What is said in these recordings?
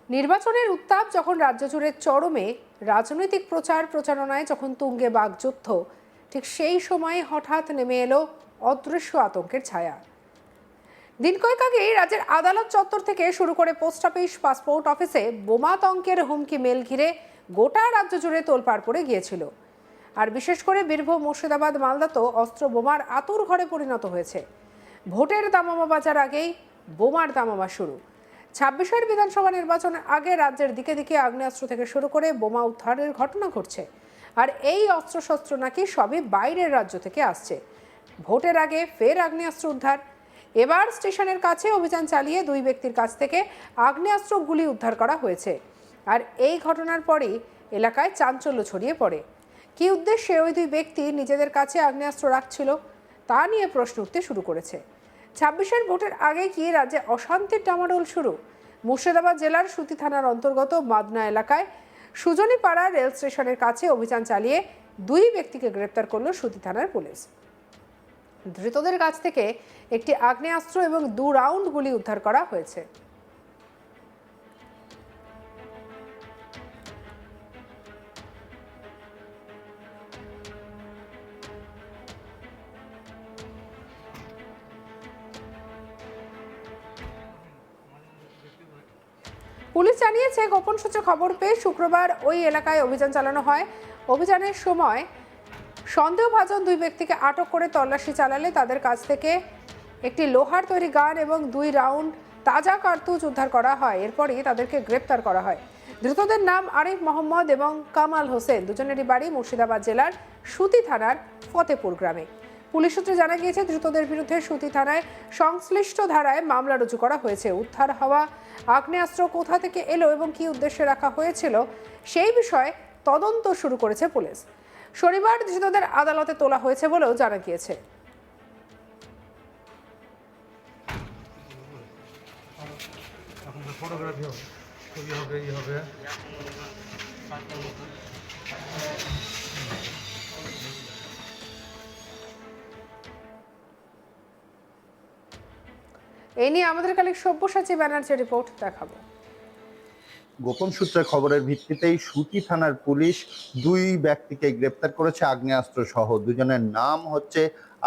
নির্বাচনের উত্তাপ যখন রাজ্য জুড়ে চরমে, রাজনৈতিক প্রচার প্রচারণায় যখন তুঙ্গে বাকযুদ্ধ, ঠিক সেই সময় হঠাৎ নেমে এলো অদৃশ্য আতঙ্কের ছায়া। দিন কয়েক আগেই রাজ্যের আদালত চত্বর থেকে শুরু করে পোস্ট অফিস, পাসপোর্ট অফিসে বোমাতঙ্কের হুমকি মেল ঘিরে গোটা রাজ্য জুড়ে তোলপাড় পড়ে গিয়েছিল। আর বিশেষ করে বীরভূম, মুর্শিদাবাদ, মালদা তো অস্ত্র বোমার আতুর ঘরে পরিণত হয়েছে। ভোটের দামামা বাজার আগেই বোমার দামামা শুরু। 26-এর বিধানসভা নির্বাচনের আগে রাজ্যের দিকে দিকে আগ্নেয়াস্ত্র থেকে শুরু করে বোমা উদ্ধারের ঘটনা ঘটছে। আর এই অস্ত্রশস্ত্র নাকি সবই বাইরের রাজ্য থেকে আসছে। ভোটের আগে ফের আগ্নেয়াস্ত্র উদ্ধার। এবার স্টেশনের কাছে অভিযান চালিয়ে 2 ব্যক্তির কাছ থেকে আগ্নেয়াস্ত্র গুলি উদ্ধার করা হয়েছে। আর এই ঘটনার পরেই এলাকায় চাঞ্চল্য ছড়িয়ে পড়ে। কী উদ্দেশ্যে ওই 2 ব্যক্তি নিজেদের কাছে আগ্নেয়াস্ত্র রাখছিল তা নিয়ে প্রশ্ন উঠতে শুরু করেছে। 26-এর ভোটের আগে কি রাজ্যে অশান্তির ডামাডোল শুরু? মুর্শিদাবাদ জেলার সুতি থানার অন্তর্গত মাদনা এলাকায় সুজনীপাড়া রেল স্টেশনের কাছে অভিযান চালিয়ে 2 ব্যক্তিকে গ্রেপ্তার করল সুতি থানার পুলিশ। ধৃতদের কাছ থেকে একটি আগ্নেয়াস্ত্র এবং 2 রাউন্ড গুলি উদ্ধার করা হয়েছে। পুলিশ জানিয়েছে, গোপন সূত্রে খবর পেয়ে শুক্রবার ওই এলাকায় অভিযান চালানো হয়। অভিযানের সময় সন্দেহভাজন 2 ব্যক্তিকে আটক করে তল্লাশি চালালে তাদের কাছ থেকে একটি লোহার তৈরি গান এবং 2 রাউন্ড তাজা কার্তুজ উদ্ধার করা হয়। এরপরই তাদেরকে গ্রেপ্তার করা হয়। ধৃতদের নাম আরিফ মোহাম্মদ এবং কামাল হোসেন। দুজনেরই বাড়ি মুর্শিদাবাদ জেলার সুতি থানার ফতেপুর গ্রামে। পুলিশ সূত্রে জানা গিয়েছে, ধৃতদের বিরুদ্ধে সুতি থানায় সংশ্লিষ্ট ধারায় মামলা রুজু করা হয়েছে। উদ্ধার হওয়া আগ্নেয়াস্ত্র কোথা থেকে এলো এবং কী উদ্দেশ্যে রাখা হয়েছিল সেই বিষয়ে তদন্ত শুরু করেছে পুলিশ। শনিবার ধৃতদের আদালতে তোলা হয়েছে বলেও জানা গিয়েছে। এই নিয়ে আমাদের কালেক্ট সব্যসাচী ব্যানার্জির রিপোর্ট দেখাবো। গোপন সূত্রের খবরের ভিত্তিতেই সুতি থানার পুলিশ 2 ব্যক্তিকে গ্রেপ্তার করেছে আগ্নেয়াস্ত্র সহ। দুজনের নাম হচ্ছে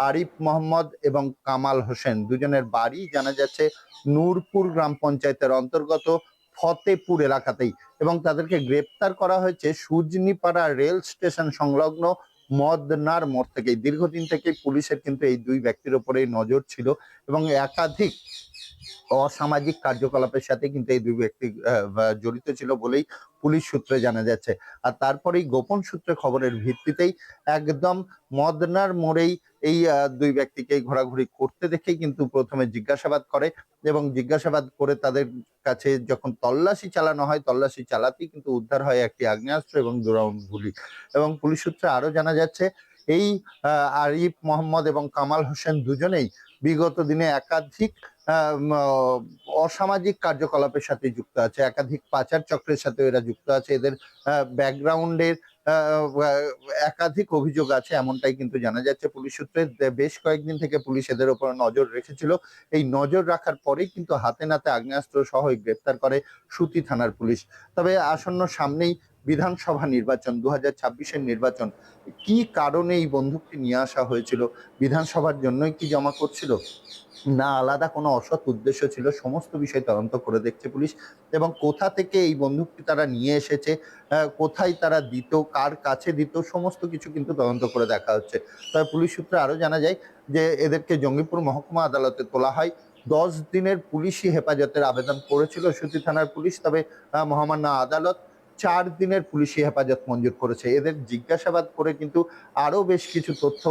আরিফ মোহাম্মদ এবং কামাল হোসেন। দুজনের বাড়ি জানা যাচ্ছে নূরপুর গ্রাম পঞ্চায়েতের অন্তর্গত ফতেপুর এলাকাতেই, এবং তাদেরকে গ্রেপ্তার করা হয়েছে সুজনীপাড়া রেল স্টেশন সংলগ্ন মদনার মোড় থেকে। দীর্ঘদিন থেকে পুলিশের কিন্তু এই 2 ব্যক্তির উপরেই নজর ছিল এবং একাধিক অসামাজিক কার্যকলাপের সাথে কিন্তু এই 2 ব্যক্তি জড়িত ছিল বলেই পুলিশ সূত্রে জানা যাচ্ছে। আর তারপরেই গোপন সূত্রে খবরের ভিত্তিতেই একদম মদনার মোড়েই এই 2 ব্যক্তিকে ঘোরাঘুরি করতে দেখেই কিন্তু প্রথমে জিজ্ঞাসাবাদ করে, এবং জিজ্ঞাসাবাদ করে তাদের কাছে যখন তল্লাশি চালানো হয়, তল্লাশি চালাতেই কিন্তু উদ্ধার হয় একটি আগ্নেয়াস্ত্র এবং 2 রাউন্ড গুলি। এবং পুলিশ সূত্রে আরো জানা যাচ্ছে, এই আরিফ মোহাম্মদ এবং কামাল হোসেন দুজনেই বিগত দিনে একাধিক অসামাজিক কার্যকলাপের সাথে যুক্ত আছে, একাধিক পাচার চক্রের সাথে এরা যুক্ত আছে। এদের ব্যাকগ্রাউন্ডের একাধিক অভিযোগ আছে, এমনটাই কিন্তু জানা যাচ্ছে পুলিশ সূত্রে। বেশ কয়েকদিন থেকে পুলিশ এদের উপর নজর রেখেছিল। এই নজর রাখার পরেই কিন্তু হাতে নাতে আগ্নেয়াস্ত্র সহ গ্রেপ্তার করে সুতি থানার পুলিশ। তবে আসন্ন সামনেই বিধানসভা নির্বাচন, 2026-এর নির্বাচন, কি কারণে এই বন্দুকটি নিয়ে আসা হয়েছিল? বিধানসভার জন্যই কি জমা করছিল, না আলাদা কোনো অসৎ উদ্দেশ্য ছিল? সমস্ত বিষয় তদন্ত করে দেখছে পুলিশ। এবং কোথা থেকে এই বন্দুকটি তারা নিয়ে এসেছে, কোথায় তারা দিত, কার কাছে দিত, সমস্ত কিছু কিন্তু তদন্ত করে দেখা হচ্ছে। তবে পুলিশ সূত্রে আরো জানা যায় যে এদেরকে জঙ্গিপুর মহকুমা আদালতে তোলা হয়। 10 দিনের পুলিশি হেফাজতের আবেদন করেছিল সুতি থানার পুলিশ, তবে মহামান্য আদালত 4 দিনের পুলিশি হেফাজত মঞ্জুর করেছে। এদের জিজ্ঞাসাবাদ করে কিন্তু আরো বেশ কিছু তথ্য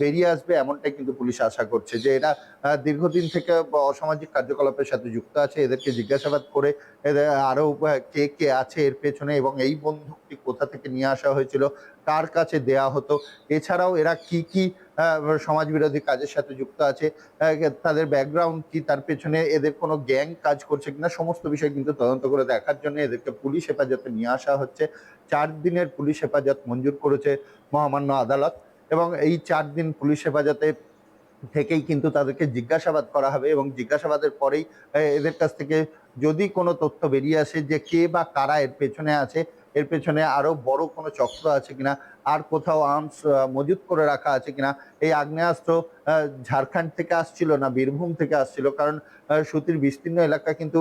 বেরিয়ে আসবে, এমনটাই কিন্তু পুলিশ আশা করছে যে এরা দীর্ঘদিন থেকে অসামাজিক কার্যকলাপের সাথে যুক্ত আছে। এদেরকে জিজ্ঞাসাবাদ করে এদের আরো কে কে আছে এর পেছনে, এবং এই বন্দুকটি কোথা থেকে নিয়ে আসা হয়েছিল, কার কাছে দেয়া হতো, এছাড়াও এরা কি কি সমাজ বিরোধী কাজের সাথে যুক্ত আছে, তাদের ব্যাকগ্রাউন্ড কি, তার পেছনে এদের কোনো গ্যাং কাজ করছে কিনা, সমস্ত বিষয় কিন্তু তদন্ত করে দেখার জন্য এদেরকে পুলিশ হেফাজতে নিয়ে আসা হচ্ছে। 4 দিনের পুলিশ হেফাজত মঞ্জুর করেছে মহামান্য আদালত, এবং এই 4 দিন পুলিশ হেফাজতে থেকেই কিন্তু তাদেরকে জিজ্ঞাসাবাদ করা হবে এবং জিজ্ঞাসাবাদের পরেই এদের কাছ থেকে যদি কোনো তথ্য বেরিয়ে আসে যে কে বা কারা এর পেছনে আছে, এর পেছনে আরো বড় কোনো চক্র আছে কিনা, আর কোথাও আর্মস মজুত করে রাখা আছে কিনা। এই আগ্নেয়াস্ত্র ঝাড়খণ্ড থেকে আসছিল না বীরভূম থেকে আসছিল, কারণ সুতির বিস্তীর্ণ এলাকা কিন্তু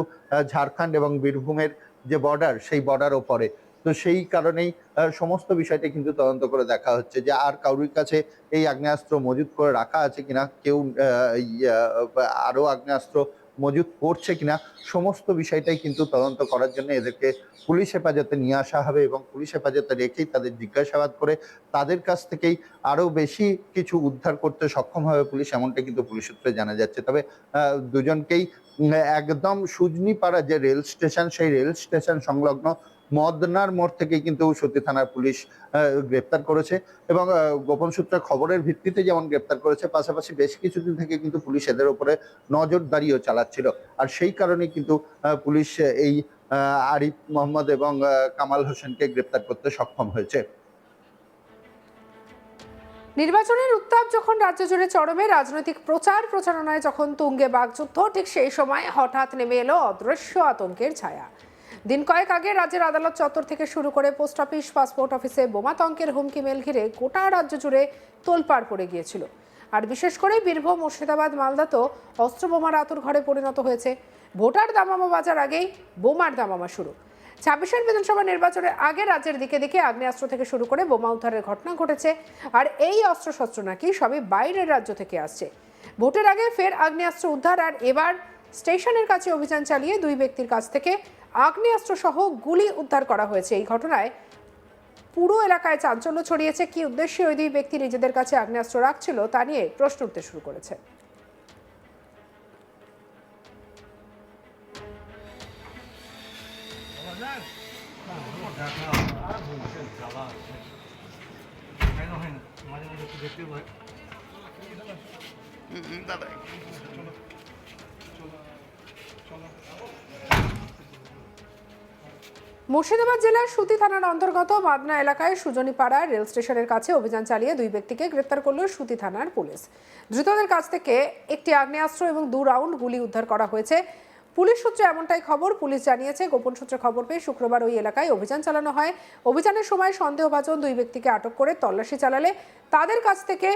ঝাড়খণ্ড এবং বীরভূমের যে বর্ডার, সেই বর্ডারও পড়ে। তো সেই কারণেই সমস্ত বিষয়টা কিন্তু তদন্ত করে দেখা হচ্ছে যে আর কারোর কাছে এই আগ্নেয়াস্ত্র মজুত করে রাখা আছে কিনা, কেউ আরো আগ্নেয়াস্ত্র মজুত করছে কিনা, সমস্ত বিষয়টাই কিন্তু তদন্ত করার জন্য এদেরকে পুলিশ হেফাজতে নিয়ে আসা হবে এবং পুলিশ হেফাজতে রেখেই তাদের জিজ্ঞাসাবাদ করে তাদের কাছ থেকেই আরো বেশি কিছু উদ্ধার করতে সক্ষম হবে পুলিশ, এমনটা কিন্তু পুলিশ সূত্রে জানা যাচ্ছে। তবে দুজনকেই একদম সুজনিপাড়া যে রেল স্টেশন, সেই রেল স্টেশন সংলগ্ন মদনার মোড় থেকে কিন্তু সতী থানার পুলিশ গ্রেপ্তার করেছে এবং গোপন সূত্রে খবরের ভিত্তিতে যেমন গ্রেপ্তার করেছে, পাশাপাশি বেশ কিছুদিন থেকে কিন্তু পুলিশ এদের উপরে নজরদারিও চালাচ্ছিল। আর সেই কারণে কিন্তু পুলিশ এই আরিফ মোহাম্মদ এবং কামাল হোসেনকে গ্রেপ্তার করতে সক্ষম হয়েছে। নির্বাচনের উত্তাপ যখন রাজ্য জুড়ে চরমে, রাজনৈতিক প্রচার প্রচারণায় যখন তুঙ্গে বাকযুদ্ধ, ঠিক সেই সময় হঠাৎ নেমে এলো অদৃশ্য আতঙ্কের ছায়া। দিন কয়েক আগে রাজ্যের আদালত চত্বর থেকে শুরু করে পোস্ট অফিস, পাসপোর্ট অফিসে বোমাতঙ্কের হুমকি মেল ঘিরে গোটা রাজ্য জুড়ে তোলপাড় পড়ে গিয়েছিল। আর বিশেষ করে বীরভূম, মুর্শিদাবাদ, মালদা তো অস্ত্র বোমার আতুর ঘরে পরিণত হয়েছে। ভোটার দামামা বাজার আগেই বোমার দামামা শুরু। 26-এর বিধানসভা নির্বাচনের আগে রাজ্যের দিকে দিকে আগ্নেয়াস্ত্র থেকে শুরু করে বোমা উদ্ধারের ঘটনা ঘটেছে। আর এই অস্ত্রশস্ত্র নাকি সবই বাইরের রাজ্য থেকে আসছে। ভোটের আগে ফের আগ্নেয়াস্ত্র উদ্ধার, আর এবার স্টেশনের কাছে অভিযান চালিয়ে 2 ব্যক্তির কাছ থেকে আগ্নেয়াস্ত্র সহ গুলি উদ্ধার করা হয়েছে। এই ঘটনায় পুরো এলাকায় চাঞ্চল্য ছড়িয়েছে। কি উদ্দেশ্যে ওই 2 ব্যক্তি নিজেদের কাছে আগ্নেয়াস্ত্র রাখছিল তা নিয়ে প্রশ্ন উঠতে শুরু করেছে। মুর্শিদাবাদ জেলার সুতি থানার অন্তর্গত মাদনা এলাকায় সুজনীপাড়া রেল স্টেশনের কাছে অভিযান চালিয়ে 2 ব্যক্তিকে গ্রেপ্তার করল সুতি থানার পুলিশ। ধৃতদের কাছ থেকে একটি আগ্নেয়াস্ত্র এবং 2 রাউন্ড গুলি উদ্ধার করা হয়েছে। পুলিশ সূত্রে এমনটাই খবর। পুলিশ জানিয়েছে, গোপন সূত্রে খবর পেয়ে শুক্রবার ওই এলাকায় অভিযান চালানো হয়। অভিযানের সময় সন্দেহভাজন 2 ব্যক্তিকে আটক করে তল্লাশি চালালে তাদের কাছ থেকে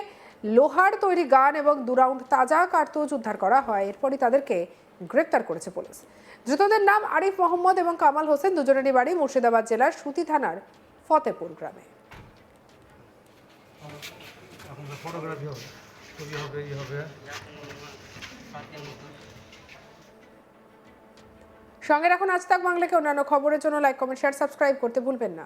লোহার তৈরি গান এবং 2 রাউন্ড তাজা কার্তুজ উদ্ধার করা হয়। এরপরই তাদেরকে গ্রেপ্তার করেছে পুলিশ। ধৃতদের নাম আরিফ মোহাম্মদ এবং কামাল হোসেন, দুজনেরই বাড়ি মুর্শিদাবাদ জেলার সুতি থানার ফতেপুর গ্রামে। সঙ্গে রাখুন আজ তাক বাংলাকে। অন্যান্য খবরের জন্য লাইক, কমেন্ট, শেয়ার, সাবস্ক্রাইব করতে ভুলবেন না।